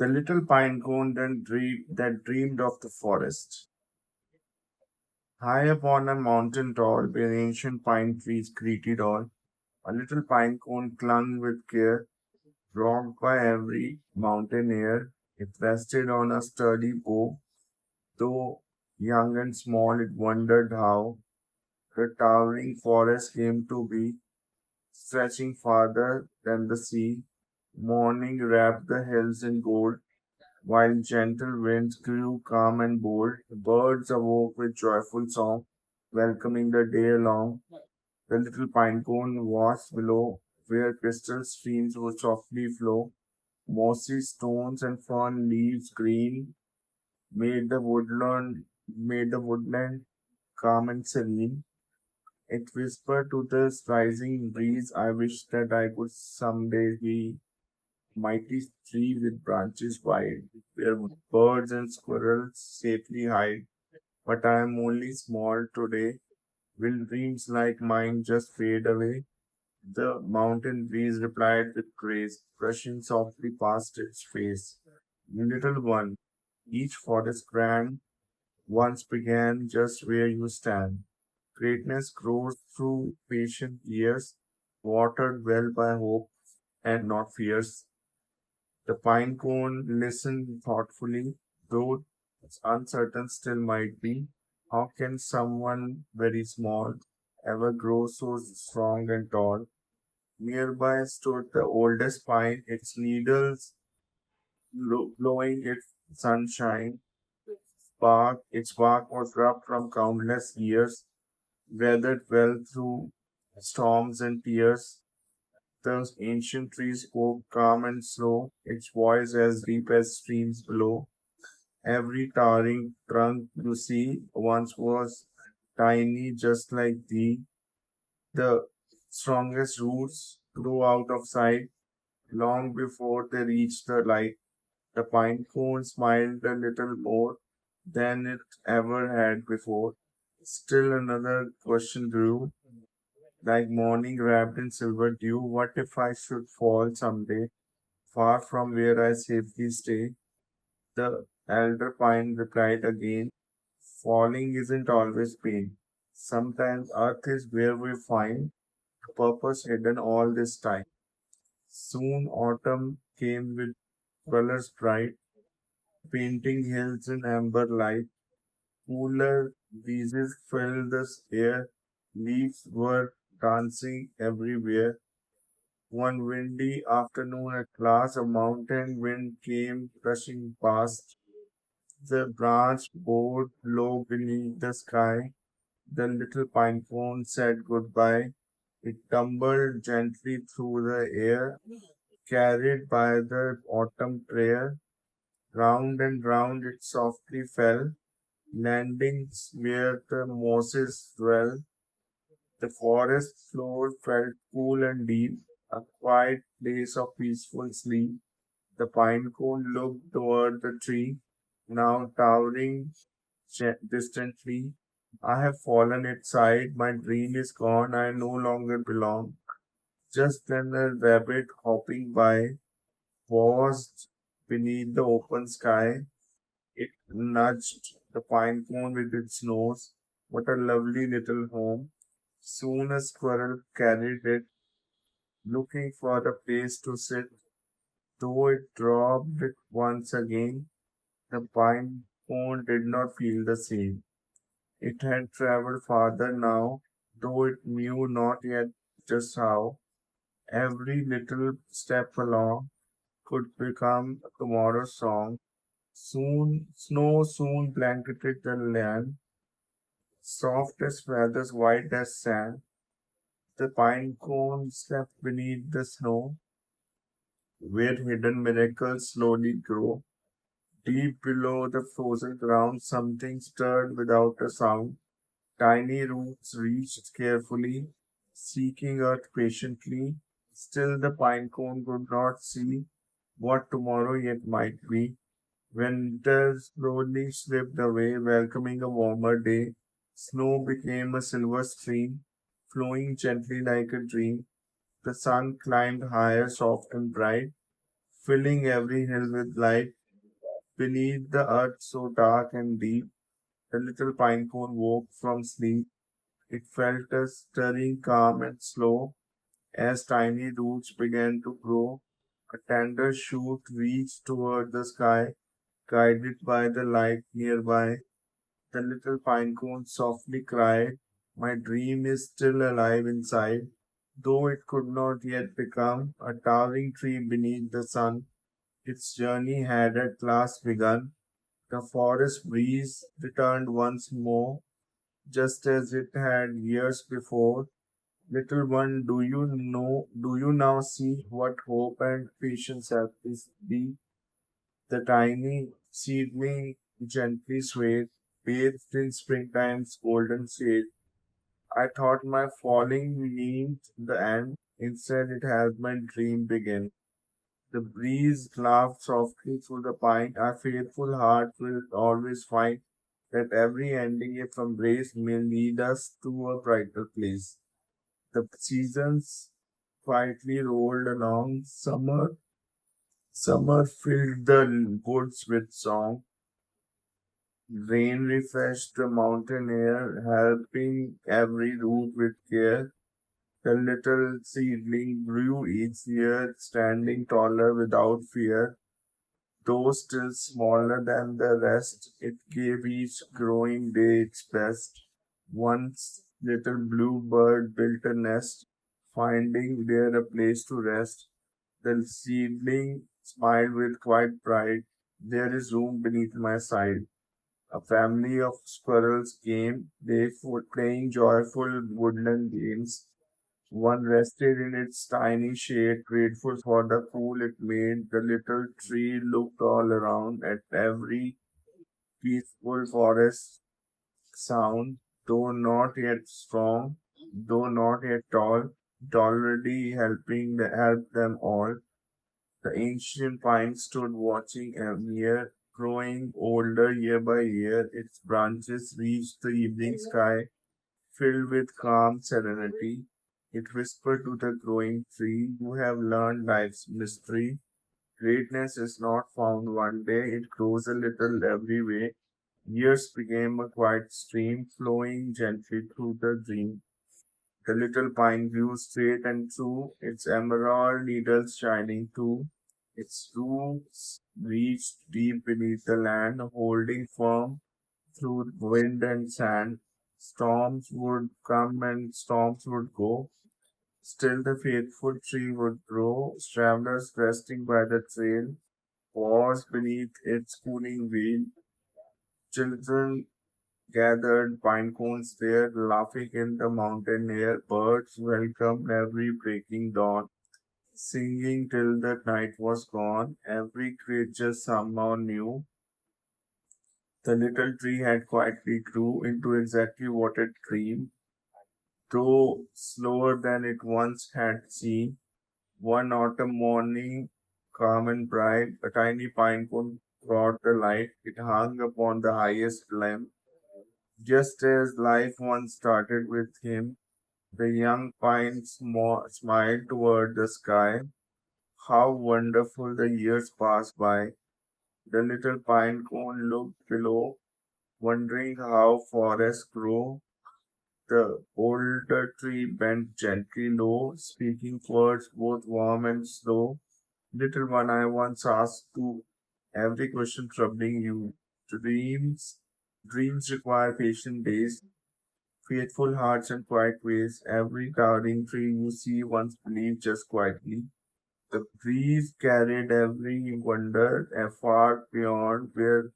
The little pinecone that dreamed of the forest. High upon a mountain tall, where ancient pine trees greeted all, a little pinecone clung with care, rocked by every mountain air. It rested on a sturdy bough, though young and small, it wondered how the towering forest came to be, stretching farther than the sea. Morning wrapped the hills in gold, while gentle winds grew calm and bold. The birds awoke with joyful song, welcoming the day along. The little pinecone watched below, where crystal streams would softly flow. Mossy stones and fern leaves green made the woodland calm and serene. It whispered to the rising breeze, I wish that I could someday be mighty tree with branches wide, where birds and squirrels safely hide. But I am only small today. Will dreams like mine just fade away? The mountain breeze replied with grace, brushing softly past its face. Little one, each forest grand once began just where you stand. Greatness grows through patient years, watered well by hope and not fears. The pine cone listened thoughtfully, though uncertain still might be. How can someone very small ever grow so strong and tall? Nearby stood the oldest pine, its needles glowing its sunshine. Its bark was rough from countless years, weathered well through storms and tears. The ancient tree spoke calm and slow, its voice as deep as streams below. Every towering trunk you see once was tiny, just like thee. The strongest roots grew out of sight long before they reached the light. The pine cone smiled a little more than it ever had before. Still another question grew, like morning wrapped in silver dew. What if I should fall someday, far from where I safely stay? The elder pine replied again, falling isn't always pain. Sometimes earth is where we find the purpose hidden all this time. Soon autumn came with colors bright, painting hills in amber light. Cooler breezes filled the air, leaves were dancing everywhere. One windy afternoon at last, a mountain wind came rushing past. The branch bowed low beneath the sky. The little pine cone said goodbye. It tumbled gently through the air, carried by the autumn prayer. Round and round it softly fell, landing where the mosses dwell. The forest floor felt cool and deep, a quiet place of peaceful sleep. The pine cone looked toward the tree, now towering distantly. I have fallen its side, my dream is gone, I no longer belong. Just then a rabbit hopping by paused beneath the open sky. It nudged the pine cone with its nose. What a lovely little home. Soon a squirrel carried it, looking for a place to sit. Though it dropped it once again, the pine cone did not feel the same. It had traveled farther now, though it knew not yet just how. Every little step along could become tomorrow's song. Soon, snow soon blanketed the land, soft as feathers, white as sand. The pine cone slept beneath the snow, where hidden miracles slowly grow. Deep below the frozen ground, something stirred without a sound. Tiny roots reached carefully, seeking earth patiently. Still, the pine cone could not see what tomorrow yet might be. Winter slowly slipped away, welcoming a warmer day. Snow became a silver stream, flowing gently like a dream. The sun climbed higher, soft and bright, filling every hill with light. Beneath the earth so dark and deep, the little pinecone woke from sleep. It felt a stirring calm and slow as tiny roots began to grow. A tender shoot reached toward the sky, guided by the light nearby. The little pinecone softly cried, "My dream is still alive inside." Though it could not yet become a towering tree beneath the sun, its journey had at last begun. The forest breeze returned once more, just as it had years before. Little one, do you now see what hope and patience have this be? The tiny seedling gently swayed, bathed in springtime's golden shade. I thought my falling meant the end. Instead, it helped my dream begin. The breeze laughed softly through the pine. A faithful heart will always find that every ending, if embraced, may lead us to a brighter place. The seasons quietly rolled along. Summer filled the woods with song. Rain refreshed the mountain air, helping every root with care. The little seedling grew each year, standing taller without fear. Though still smaller than the rest, it gave each growing day its best. Once little bluebird built a nest, finding there a place to rest. The seedling smiled with quiet pride. "There is room beneath my side." A family of squirrels came, playing joyful woodland games. One rested in its tiny shade, grateful for the cool it made. The little tree looked all around at every peaceful forest sound, though not yet strong, though not yet tall, it already helped them all. The ancient pine stood watching near, growing older year by year. Its branches reached the evening sky, filled with calm serenity. It whispered to the growing tree, "You have learned life's mystery. Greatness is not found one day, it grows a little every way." Years became a quiet stream, flowing gently through the dream. The little pine grew straight and true, its emerald needles shining too. Its roots reached deep beneath the land, holding firm through wind and sand. Storms would come and storms would go. Still the faithful tree would grow. Travelers resting by the trail paused beneath its cooling veil. Children gathered pine cones there, laughing in the mountain air. Birds welcomed every breaking dawn, singing till the night was gone. Every creature somehow knew the little tree had quietly grew into exactly what it dreamed, though slower than it once had seemed. One autumn morning, calm and bright, a tiny pine cone brought the light. It hung upon the highest limb, just as life once started with him. The young pine smiled toward the sky. How wonderful the years passed by. The little pine cone looked below, wondering how forests grow. The older tree bent gently low, speaking words both warm and slow. "Little one, I once asked to every question troubling you. Dreams, dreams require patient days, faithful hearts, and quiet ways. Every towering tree you see once believed just quietly. The breeze carried every wonder far beyond where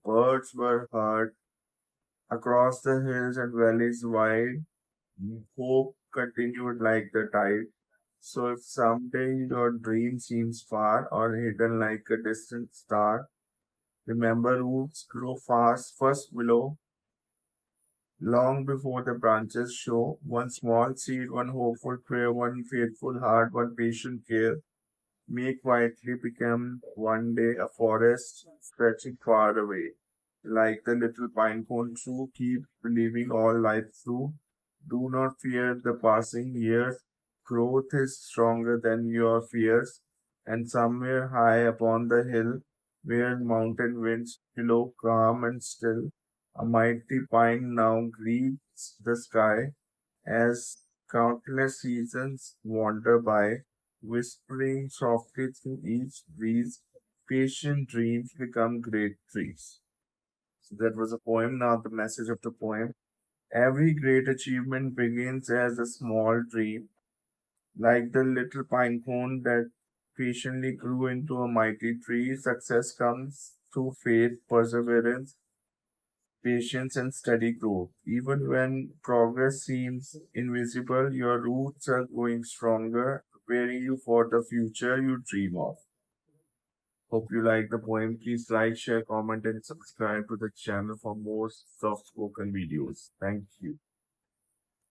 birds were heard. Across the hills and valleys wide, hope continued like the tide. So if someday your dream seems far or hidden like a distant star, remember roots grow fast first below, long before the branches show. One small seed, one hopeful prayer, one faithful heart, one patient care may quietly become one day a forest stretching far away. Like the little pine cone true, keep believing all life through. Do not fear the passing years. Growth is stronger than your fears. and somewhere high upon the hill, where mountain winds blow calm and still, a mighty pine now greets the sky as countless seasons wander by, whispering softly through each breeze, patient dreams become great trees. So that was a poem. Now the message of the poem. Every great achievement begins as a small dream, like the little pine cone that patiently grew into a mighty tree. Success comes through faith, perseverance, patience, and steady growth. Even when progress seems invisible, your roots are growing stronger, preparing you for the future you dream of. Hope you like the poem. Please like, share, comment, and subscribe to the channel for more soft spoken videos. Thank you.